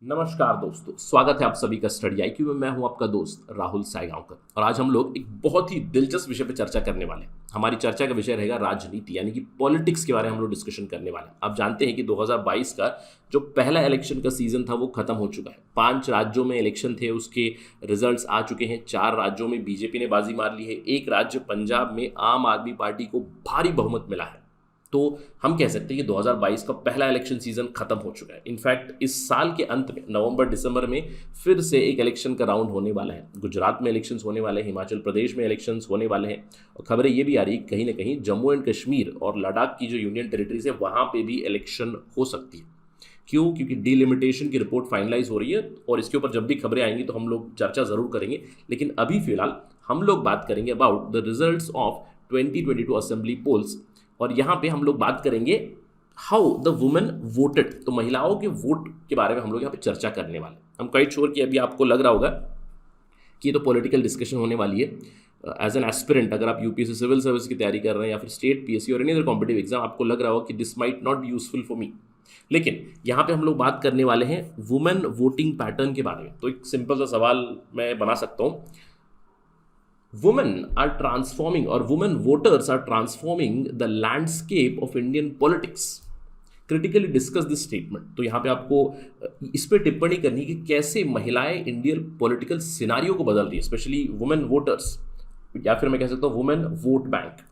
नमस्कार दोस्तों, स्वागत है आप सभी का स्टडी आईक्यू में। मैं हूं आपका दोस्त राहुल सायगांवकर और आज हम लोग एक बहुत ही दिलचस्प विषय पर चर्चा करने वाले हैं। हमारी चर्चा का विषय रहेगा राजनीति, यानी कि पॉलिटिक्स के बारे में हम लोग डिस्कशन करने वाले हैं। आप जानते हैं कि 2022 का जो पहला इलेक्शन का सीजन था वो खत्म हो चुका है। 5 राज्यों में इलेक्शन थे, उसके रिजल्ट्स आ चुके हैं। 4 राज्यों में बीजेपी ने बाजी मार ली है। एक राज्य पंजाब में आम आदमी पार्टी को भारी बहुमत मिला है। तो हम कह सकते हैं कि 2022 का पहला इलेक्शन सीजन खत्म हो चुका है। इनफैक्ट इस साल के अंत में नवंबर दिसंबर में फिर से एक इलेक्शन का राउंड होने वाला है। गुजरात में इलेक्शंस होने वाले हैं, हिमाचल प्रदेश में इलेक्शंस होने वाले हैं और खबरें ये भी आ रही है कहीं ना कहीं जम्मू एंड कश्मीर और लद्दाख की जो यूनियन टेरिटरीज है वहाँ पे भी इलेक्शन हो सकती है। क्यों? क्योंकि डीलिमिटेशन की रिपोर्ट फाइनलाइज हो रही है और इसके ऊपर जब भी खबरें आएंगी तो हम लोग चर्चा जरूर करेंगे। लेकिन अभी फिलहाल हम लोग बात करेंगे about the results of 2022 assembly polls और यहाँ पे हम लोग बात करेंगे हाउ द वुमेन वोटेड। तो महिलाओं के वोट के बारे में हम लोग यहाँ पे चर्चा करने वाले हैं। हम क्वाइट श्योर कि अभी आपको लग रहा होगा कि ये तो पॉलिटिकल डिस्कशन होने वाली है। एज एन एस्पिरेंट अगर आप यूपीएससी सिविल सर्विस की तैयारी कर रहे हैं या फिर स्टेट पीएससी और एनी अदर कॉम्पिटिटिव एग्जाम, आपको लग रहा होगा कि this might not be useful for me. लेकिन यहाँ पे हम लोग बात करने वाले हैं वुमेन वोटिंग पैटर्न के बारे में। तो एक सिंपल सा सवाल मैं बना सकता हूँ, women are transforming or women voters are transforming the landscape of Indian politics. Critically discuss this statement. तो यहाँ पे आपको इस पे टिप्पणी करनी कि कैसे महिलाएं इंडियन पॉलिटिकल सिनारियो को बदल रही है, स्पेशली वुमेन वोटर्स, या फिर मैं कह सकता हूँ वुमेन वोट बैंक।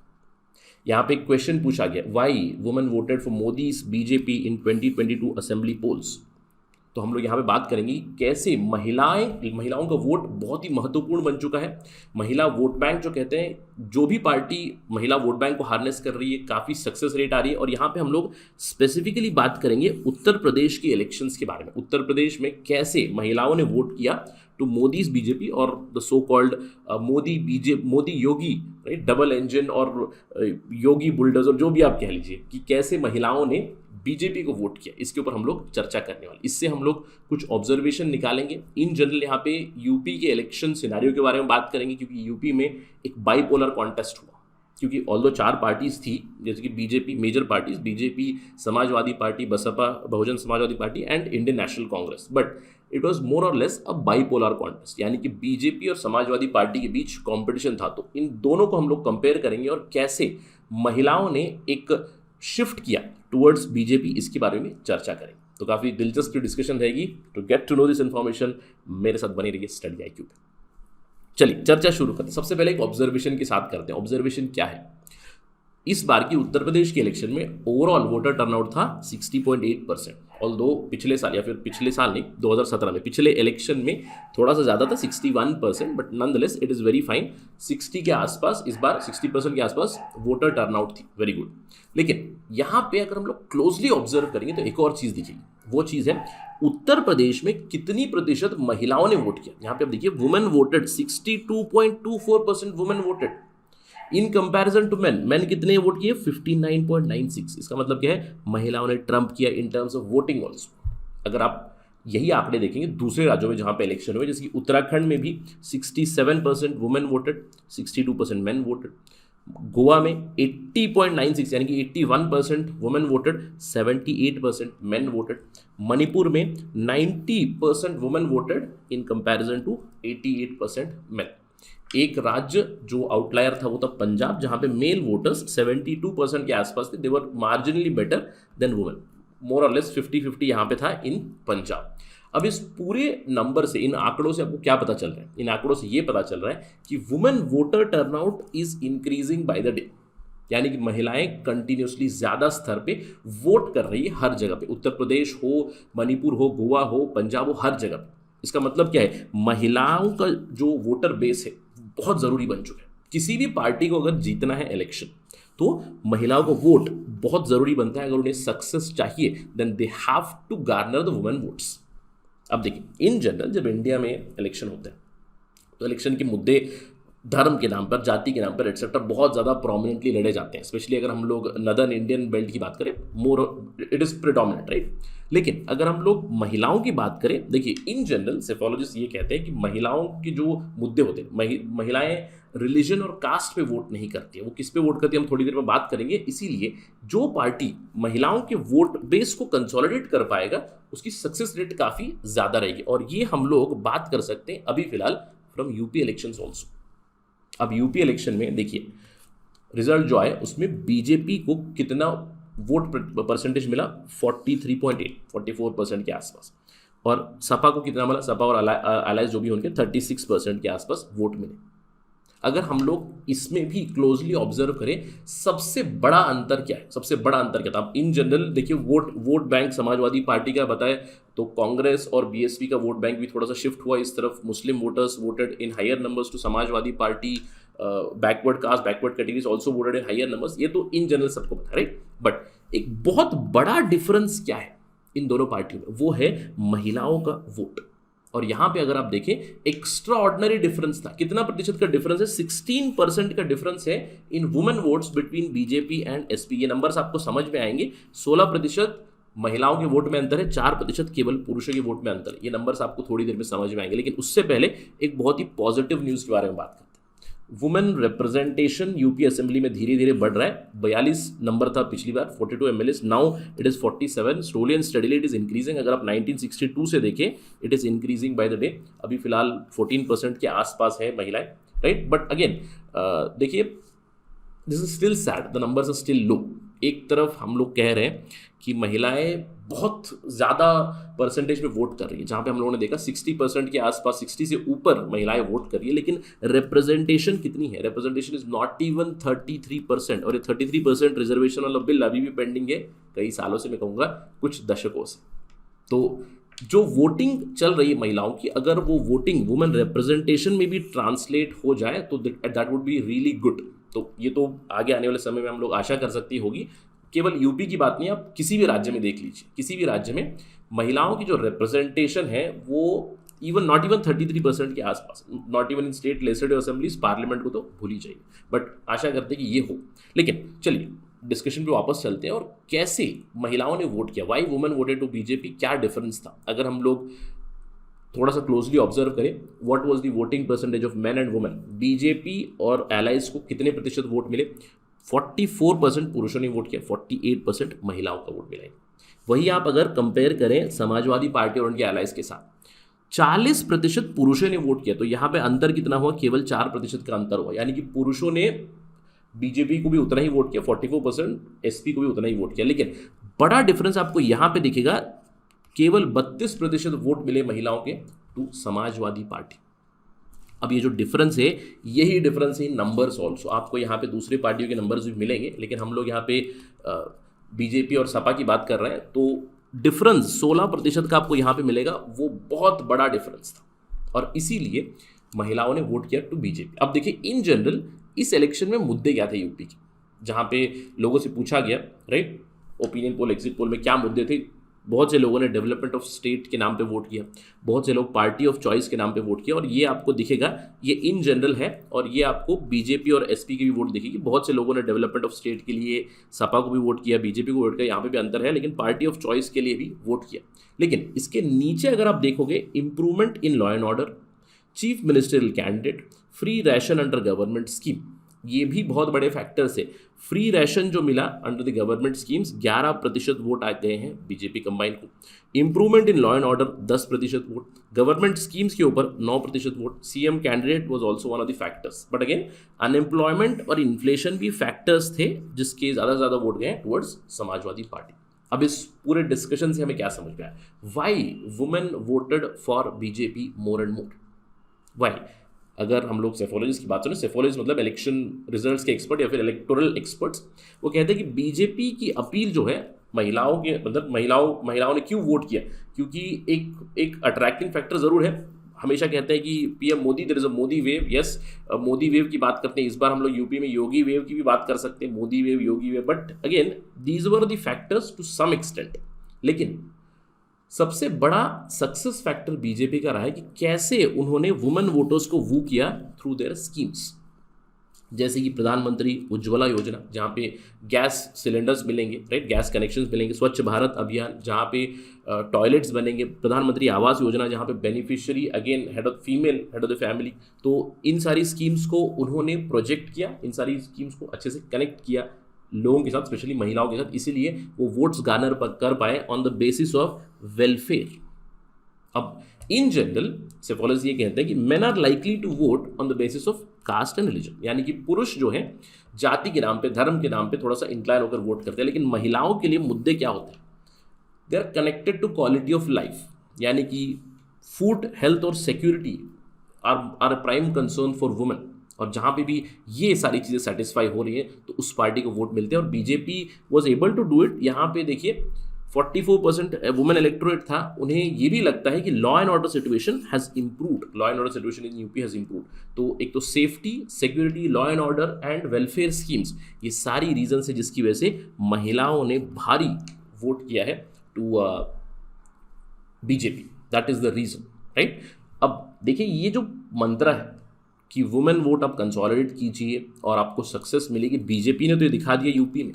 यहाँ पे एक क्वेश्चन पूछा गया, why women voted for Modi's BJP in 2022 assembly polls. तो हम लोग यहाँ पे बात करेंगे कि कैसे महिलाओं का वोट बहुत ही महत्वपूर्ण बन चुका है। महिला वोट बैंक जो कहते हैं, जो भी पार्टी महिला वोट बैंक को हार्नेस कर रही है, काफ़ी सक्सेस रेट आ रही है। और यहाँ पे हम लोग स्पेसिफिकली बात करेंगे उत्तर प्रदेश के इलेक्शंस के बारे में। उत्तर प्रदेश में कैसे महिलाओं ने वोट किया टू मोदीज बीजेपी और the so called Modi Yogi double engine और योगी बुलडोजर, जो भी आप कह लीजिए, कि कैसे महिलाओं ने बीजेपी को वोट किया। इसके ऊपर हम लोग चर्चा करने वाले। इससे हम लोग कुछ ऑब्जर्वेशन निकालेंगे। इन जनरल यहाँ पे यूपी के इलेक्शन सिनारियो के बारे में बात करेंगे, क्योंकि यूपी में एक बाइपोलर कॉन्टेस्ट हुआ। क्योंकि ऑल्दो 4 पार्टीज थी, जैसे कि BJP, major parties BJP, Samajwadi party, Baspa Bahujan Samajwadi party and Indian National Congress, but it was more और लेस अ बाइपोलर कॉन्टेस्ट, यानी कि बीजेपी और समाजवादी पार्टी के बीच कॉम्पिटिशन था। तो इन दोनों को हम लोग कंपेयर करेंगे और कैसे महिलाओं ने एक शिफ्ट किया टुवर्ड्स बीजेपी, इसके बारे में चर्चा करेंगे। तो काफ़ी दिलचस्प डिस्कशन रहेगी। To get to know this information मेरे साथ बनी रहिए स्टडी आईक्यू पे। चलिए चर्चा शुरू करते हैं। सबसे पहले एक ऑब्जर्वेशन के साथ करते हैं। ऑब्जर्वेशन क्या है? इस बार की उत्तर प्रदेश के इलेक्शन में ओवरऑल वोटर टर्नआउट था 60.8%। ऑल्दो पिछले साल, या फिर पिछले साल नहीं, 2017 में पिछले इलेक्शन में थोड़ा सा ज़्यादा था 61%, but nonetheless it is very fine. 60 के आसपास, इस बार 60% के आसपास वोटर टर्नआउट थी। Very good. लेकिन यहाँ पे अगर हम लोग क्लोजली ऑब्जर्व करेंगे तो एक और चीज़ दिखेगी। वो चीज़ है उत्तर प्रदेश में कितनी प्रतिशत महिलाओं ने वोट किया। यहाँ पे आप देखिए, women voted 62.24% women voted in comparison to man. Man कितने वोट किए? 59.96। इसका मतलब क्या है? महिलाओं ने ट्रम्प किया in terms of voting also. अगर आप यही आंकड़े देखेंगे दूसरे राज्यों में जहां पे इलेक्शन हुए, जैसे कि उत्तराखंड में भी 67% women voted, 62% man voted. Goa में 80.96 यानी कि 81% women voted, 78% man voted. Manipur में 90% women voted in comparison to 88% man. एक राज्य जो आउटलायर था वो था पंजाब, जहां पे मेल वोटर्स 72% के आसपास थे। दे वर मार्जिनली बेटर देन वुमेन। मोर और लेस 50-50 यहाँ पे था इन पंजाब। अब इस पूरे नंबर से, इन आंकड़ों से आपको क्या पता चल रहा है? इन आंकड़ों से ये पता चल रहा है कि women voter turnout is increasing by the day, यानी कि महिलाएं कंटिन्यूसली ज्यादा स्तर पे वोट कर रही है हर जगह पे। उत्तर प्रदेश हो, मणिपुर हो, गोवा हो, पंजाब हो, हर जगह पे। इसका मतलब क्या है? महिलाओं का जो वोटर बेस है बहुत ज़रूरी बन चुका है। किसी भी पार्टी को अगर जीतना है इलेक्शन, तो महिलाओं को वोट बहुत ज़रूरी बनता है। अगर उन्हें सक्सेस चाहिए then they have to garner the women votes. अब देखिए, इन जनरल जब इंडिया में इलेक्शन होते हैं तो इलेक्शन के मुद्दे धर्म के नाम पर, जाति के नाम पर एटसेट्रा बहुत ज़्यादा प्रोमिनेंटली लड़े जाते हैं, स्पेशली अगर हम लोग नदर्न इंडियन बेल्ट की बात करें, more it is predominant, right. लेकिन अगर हम लोग महिलाओं की बात करें, देखिए इन जनरल सेफोलॉजिस्ट ये कहते हैं कि महिलाओं के जो मुद्दे होते हैं, महिलाएं रिलीजन और कास्ट पे वोट नहीं करती है। वो किस पे वोट करती है हम थोड़ी देर में बात करेंगे। इसीलिए जो पार्टी महिलाओं के वोट बेस को कंसोलिडेट कर पाएगा उसकी सक्सेस रेट काफ़ी ज़्यादा रहेगी। और ये हम लोग बात कर सकते हैं अभी फिलहाल फ्रॉम यूपी इलेक्शंस ऑल्सो। अब यूपी इलेक्शन में देखिए रिजल्ट जो आए उसमें बीजेपी को कितना वोट परसेंटेज मिला, 43.8, 44% के आसपास। और सपा को कितना मिला, सपा और अलायंस जो भी उनके 36% के आसपास वोट मिले। अगर हम लोग इसमें भी क्लोजली ऑब्जर्व करें, सबसे बड़ा अंतर क्या है, सबसे बड़ा अंतर क्या था। अब इन जनरल देखिए वोट बैंक समाजवादी पार्टी का बताए तो कांग्रेस और बीएसपी का वोट बैंक भी थोड़ा सा शिफ्ट हुआ इस तरफ। Muslim voters voted in higher numbers to Samajwadi party, backward caste backward categories also voted in higher numbers. ये तो इन जनरल सबको पता है, राइट। बट एक बहुत बड़ा डिफरेंस क्या है इन दोनों पार्टियों में, वो है महिलाओं का वोट। और यहां पे अगर आप देखें एक्स्ट्रा ऑर्डिनरी डिफरेंस था। कितना प्रतिशत का डिफरेंस है, 16% का डिफरेंस है इन women votes between BJP and SP. ये नंबर्स आपको समझ में आएंगे। 16% महिलाओं के वोट में अंतर है, 4% केवल पुरुषों के वोट में अंतर है। ये नंबर्स आपको थोड़ी देर में समझ में आएंगे। लेकिन उससे पहले एक बहुत ही पॉजिटिव न्यूज के बारे में बात करते हैं। वुमेन रिप्रेजेंटेशन यूपी असेंबली में धीरे धीरे बढ़ रहा है। 42 नंबर था पिछली बार, 42 MLAs, now it is 47। Slowly and steadily it is increasing. अगर आप 1962 से देखें it is increasing by the day. अभी फिलहाल 14% के आसपास है महिलाएं, राइट। बट अगेन देखिए this is still sad, the numbers are still low. एक तरफ हम लोग कह रहे हैं कि महिलाएं बहुत ज़्यादा परसेंटेज में वोट कर रही है, जहाँ पे हम लोगों ने देखा 60% के आसपास, 60 से ऊपर महिलाएं वोट कर रही है। लेकिन रिप्रेजेंटेशन कितनी है, रिप्रेजेंटेशन इज नॉट इवन 33%। और ये 33% रिजर्वेशन वाला बिल अभी भी पेंडिंग है कई सालों से, मैं कहूँगा कुछ दशकों से। तो जो वोटिंग चल रही है महिलाओं की, अगर वो वोटिंग वुमेन रिप्रेजेंटेशन में भी ट्रांसलेट हो जाए तो that would be really good. तो ये तो आगे आने वाले समय में हम लोग आशा कर सकती होगी। केवल यूपी की बात नहीं, आप किसी भी राज्य में देख लीजिए, किसी भी राज्य में महिलाओं की जो रिप्रेजेंटेशन है वो नॉट इवन 33% के आसपास, not even in state legislative assemblies, parliament को तो भूल ही जाइए। बट आशा करते हैं कि ये हो। लेकिन चलिए डिस्कशन पे वापस चलते हैं और कैसे महिलाओं ने वोट किया, why women voted to BJP, क्या डिफरेंस था। अगर हम लोग थोड़ा सा क्लोजली ऑब्जर्व करें, what was the voting percentage of men and women, BJP और एलाइज को कितने प्रतिशत वोट मिले, 44% पुरुषों ने वोट किया, 48% महिलाओं का वोट मिला। वही आप अगर कंपेयर करें समाजवादी पार्टी और उनके एलाइज के साथ, 40% पुरुषों ने वोट किया। तो यहाँ पे अंतर कितना हुआ, केवल 4% का अंतर हुआ। यानी कि पुरुषों ने बीजेपी को भी उतना ही वोट किया, 44%, एसपी को भी उतना ही वोट किया। लेकिन बड़ा डिफरेंस आपको यहाँ पे दिखेगा, केवल 32% वोट मिले महिलाओं के टू समाजवादी पार्टी। अब ये जो डिफरेंस है, यही डिफरेंस है इन नंबर्स ऑल्सो। आपको यहाँ पे दूसरे पार्टियों के नंबर्स भी मिलेंगे, लेकिन हम लोग यहाँ पे बीजेपी और सपा की बात कर रहे हैं। तो डिफरेंस 16% का आपको यहाँ पे मिलेगा, वो बहुत बड़ा डिफरेंस था और इसीलिए महिलाओं ने वोट किया टू बीजेपी। अब देखिए इन जनरल इस इलेक्शन में मुद्दे क्या थे यूपी के, जहाँ पे लोगों से पूछा गया, right, opinion poll, exit poll में क्या मुद्दे थे। बहुत से लोगों ने डेवलपमेंट ऑफ स्टेट के नाम पे वोट किया, बहुत से लोग पार्टी ऑफ चॉइस के नाम पे वोट किया। और ये आपको दिखेगा, ये इन जनरल है और ये आपको बीजेपी और एसपी की भी वोट दिखेगी। बहुत से लोगों ने डेवलपमेंट ऑफ स्टेट के लिए सपा को भी वोट किया, बीजेपी को वोट किया, यहाँ पे भी अंतर है, लेकिन पार्टी ऑफ चॉइस के लिए भी वोट किया। लेकिन इसके नीचे अगर आप देखोगे, improvement in law and order, chief ministerial candidate, free ration under government scheme, ये भी बहुत बड़े फैक्टर्स है। फ्री राशन जो मिला under the government schemes, 11% vote आ गए हैं बीजेपी कंबाइन को। Improvement in law and order 10% vote, government schemes के ऊपर 9% vote. CM candidate was also one of the factors. But again unemployment और इन्फ्लेशन भी फैक्टर्स थे जिसके ज़्यादा से ज़्यादा वोट गए टुवर्ड्स समाजवादी पार्टी। अब इस पूरे डिस्कशन से हमें क्या समझ में आया, why women voted for BJP more and more, why. अगर हम लोग सेफोलॉजिस्ट की बात करें, सेफोलॉजिस्ट मतलब इलेक्शन रिजल्ट्स के एक्सपर्ट या फिर इलेक्टोरल एक्सपर्ट्स, वो कहते हैं कि बीजेपी की अपील जो है महिलाओं के, मतलब महिलाओं ने क्यों वोट किया, क्योंकि एक अट्रैक्टिंग फैक्टर ज़रूर है। हमेशा कहते हैं कि PM Modi, there is a Modi wave. Yes, Modi wave की बात करते हैं। इस बार हम लोग यूपी में योगी वेव की भी बात कर सकते हैं, Modi wave, Yogi wave. But again these were the factors to some extent. लेकिन सबसे बड़ा सक्सेस फैक्टर बीजेपी का रहा है कि कैसे उन्होंने वुमेन वोटर्स को वू किया थ्रू देयर स्कीम्स, जैसे कि प्रधानमंत्री उज्ज्वला योजना जहाँ पे गैस सिलेंडर्स मिलेंगे, राइट, गैस कनेक्शंस मिलेंगे, स्वच्छ भारत अभियान जहाँ पे टॉयलेट्स बनेंगे, प्रधानमंत्री आवास योजना जहाँ पे beneficiary again head of female head of the family. तो इन सारी स्कीम्स को उन्होंने प्रोजेक्ट किया, इन सारी स्कीम्स को अच्छे से कनेक्ट किया लोगों के साथ, स्पेशली महिलाओं के साथ, इसीलिए वो वोट्स गार्नर कर पाए on the basis of welfare. अब इन जनरल सेफोलॉजी ये कहते हैं कि men are likely to vote on the basis of caste and religion, यानी कि पुरुष जो है जाति के नाम पे, धर्म के नाम पे थोड़ा सा इंक्लाइन होकर वोट करते हैं, लेकिन महिलाओं के लिए मुद्दे क्या होते हैं, they are connected to quality of life, यानी कि फूड, हेल्थ और security are prime concern for women. और जहाँ पे भी ये सारी चीज़ें सेटिस्फाई हो रही है तो उस पार्टी को वोट मिलते हैं, और BJP was able to do it. यहाँ पे देखिए 44% वुमेन इलेक्टोरेट था, उन्हें ये भी लगता है कि law and order situation has improved, law and order situation in UP has improved. तो एक तो safety, security, law and order and welfare schemes, ये सारी रीजन है जिसकी वजह से महिलाओं ने भारी वोट किया है to BJP, that is the reason, right. अब देखिए ये जो मंत्र है कि वुमेन वोट आप कंसोलिडेट कीजिए और आपको सक्सेस मिलेगी, बीजेपी ने तो ये दिखा दिया यूपी में,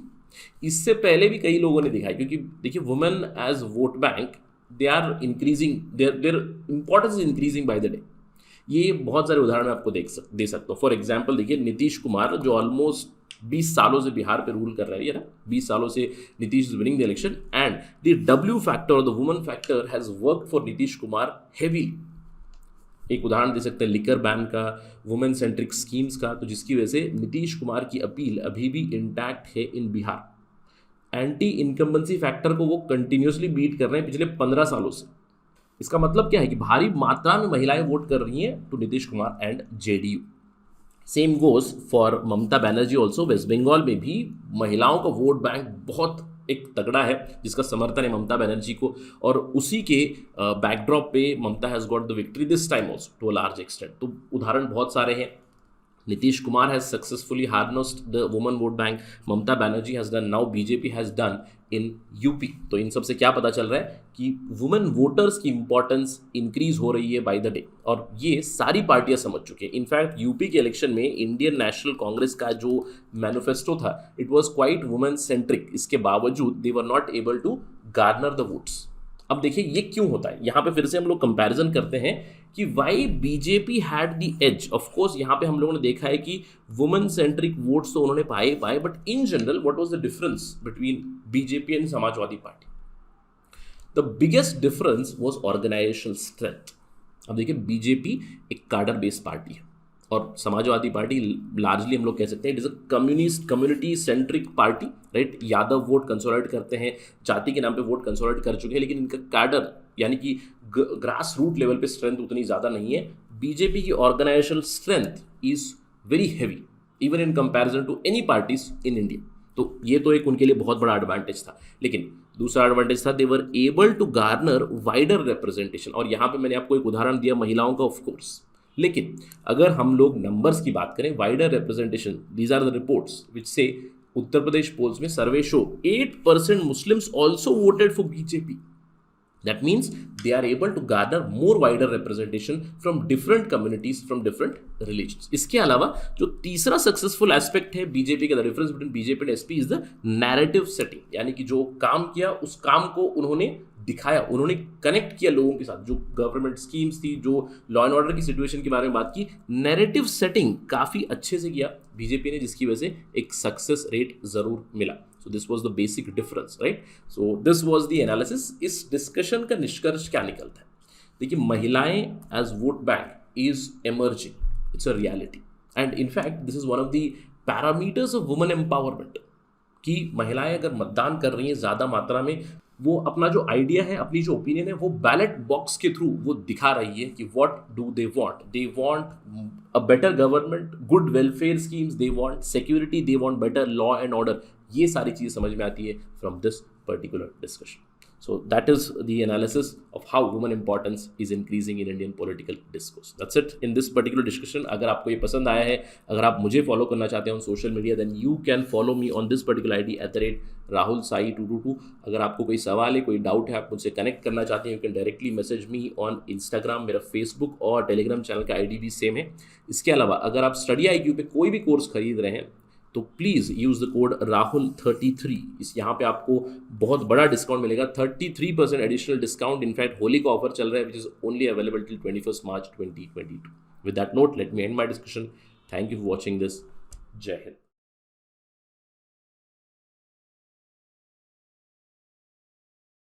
इससे पहले भी कई लोगों ने दिखाया, क्योंकि देखिए women as vote bank they are increasing, their importance is increasing by the day. ये बहुत सारे उदाहरण मैं आपको दे सकता हूँ। फॉर एग्जाम्पल देखिए नीतीश कुमार जो ऑलमोस्ट 20 सालों से बिहार पे रूल कर रहे हैं ना, 20 सालों से Nitish is winning the election and the W factor और the woman factor has work for Nitish Kumar heavy. एक उदाहरण दे सकते हैं लिकर बैन का, वुमेन सेंट्रिक स्कीम्स का, तो जिसकी वजह से नीतीश कुमार की अपील अभी भी इंटैक्ट है इन बिहार। एंटी इनकम्बेंसी फैक्टर को वो कंटिन्यूसली बीट कर रहे हैं पिछले 15 सालों से। इसका मतलब क्या है कि भारी मात्रा में महिलाएं वोट कर रही हैं to Nitish Kumar and JDU. Same goes for Mamata Banerjee also. West Bengal में भी महिलाओं का वोट बैंक बहुत एक तगड़ा है जिसका समर्थन है ममता बनर्जी को, और उसी के बैकड्रॉप पे Mamata has got the victory this time also to a large extent. तो उदाहरण बहुत सारे हैं। Nitish Kumar has successfully harnessed the woman vote bank, Mamata Banerjee has done, now BJP has done in UP. तो इन सब से क्या पता चल रहा है कि वुमेन वोटर्स की इंपॉर्टेंस इंक्रीज हो रही है बाय द डे, और ये सारी पार्टियां समझ चुकी हैं। इनफैक्ट यूपी के इलेक्शन में इंडियन नेशनल कांग्रेस का जो मैनिफेस्टो था it was quite women centric, इसके बावजूद they were not able to garner the votes. अब देखिए ये क्यों होता है, यहाँ पे फिर से हम लोग कंपैरिजन करते हैं कि why BJP had the edge. Of course यहाँ पे हम लोगों ने देखा है कि वुमेन सेंट्रिक वोट्स तो उन्होंने पाए, but in general what was the difference between BJP and Samajwadi party? The biggest difference was organisational strength. अब देखिए बीजेपी एक कार्डर बेस्ड पार्टी है और समाजवादी पार्टी लार्जली हम लोग कह सकते हैं it is a communist community centric party, right. Yadav vote consolidate करते हैं, जाति के नाम पे वोट कंसोलिडेट कर चुके हैं, लेकिन इनका कैडर यानी कि ग्रास रूट लेवल पे स्ट्रेंथ उतनी ज़्यादा नहीं है। बीजेपी की organisational strength is very heavy even in comparison to any parties in India. तो ये तो एक उनके लिए बहुत बड़ा एडवांटेज था, लेकिन दूसरा एडवांटेज था they were able to garner wider representation. और यहाँ पे मैंने आपको एक उदाहरण दिया महिलाओं का, ऑफ कोर्स, लेकिन अगर हम लोग नंबर्स की बात करें, wider representation, these are the reports which से उत्तर प्रदेश पोल्स में survey show 8% Muslims also voted for BJP. That means they are able to garner more wider representation from different communities, from different religions. इसके अलावा जो तीसरा successful aspect है BJP का, the difference between BJP and SP is the narrative setting, यानी कि जो काम किया उस काम को उन्होंने दिखाया, उन्होंने कनेक्ट किया लोगों के साथ। जो गवर्नमेंट स्कीम्स थी, जो लॉ एंड ऑर्डर की सिचुएशन के बारे में बात की, नैरेटिव सेटिंग काफ़ी अच्छे से किया बीजेपी ने, जिसकी वजह से एक सक्सेस रेट ज़रूर मिला। So this was the basic difference, right? So this was the analysis. इस डिस्कशन का निष्कर्ष क्या निकलता है? देखिए महिलाएं as vote bank is emerging. It's a reality. And in fact, this is one of the parameters of women empowerment. कि महिलाएं अगर मतदान कर रही हैं ज़्यादा मात्रा में, वो अपना जो आइडिया है, अपनी जो ओपिनियन है, वो बैलेट बॉक्स के थ्रू वो दिखा रही है कि what do they want. They want a better government, good welfare schemes, they want security, they want better law and order. ये सारी चीज़ें समझ में आती है from this particular discussion. So that is the analysis of how women importance is increasing in Indian political discourse. That's it in this particular discussion. अगर आपको ये पसंद आया है, अगर आप मुझे फॉलो करना चाहते हैं on social media, then you can follow me on this particular ID @RahulSai222. अगर आपको कोई सवाल है, कोई डाउट है, आप मुझसे कनेक्ट करना चाहते हैं, you can directly message me on Instagram. मेरा फेसबुक और टेलीग्राम चैनल का ID भी सेम है. इसके अलावा अगर आप स्टडी IQ पे कोई भी कोर्स खरीद रहे हैं तो please use the code Rahul33. इस यहाँ पे आपको बहुत बड़ा डिस्काउंट मिलेगा, 33% एडिशनल डिस्काउंट. इनफैक्ट होली का ऑफर चल रहा है which is only available till 21 March 2022. With that note let me and my discussion. Thank you for watching this. जय हिंद.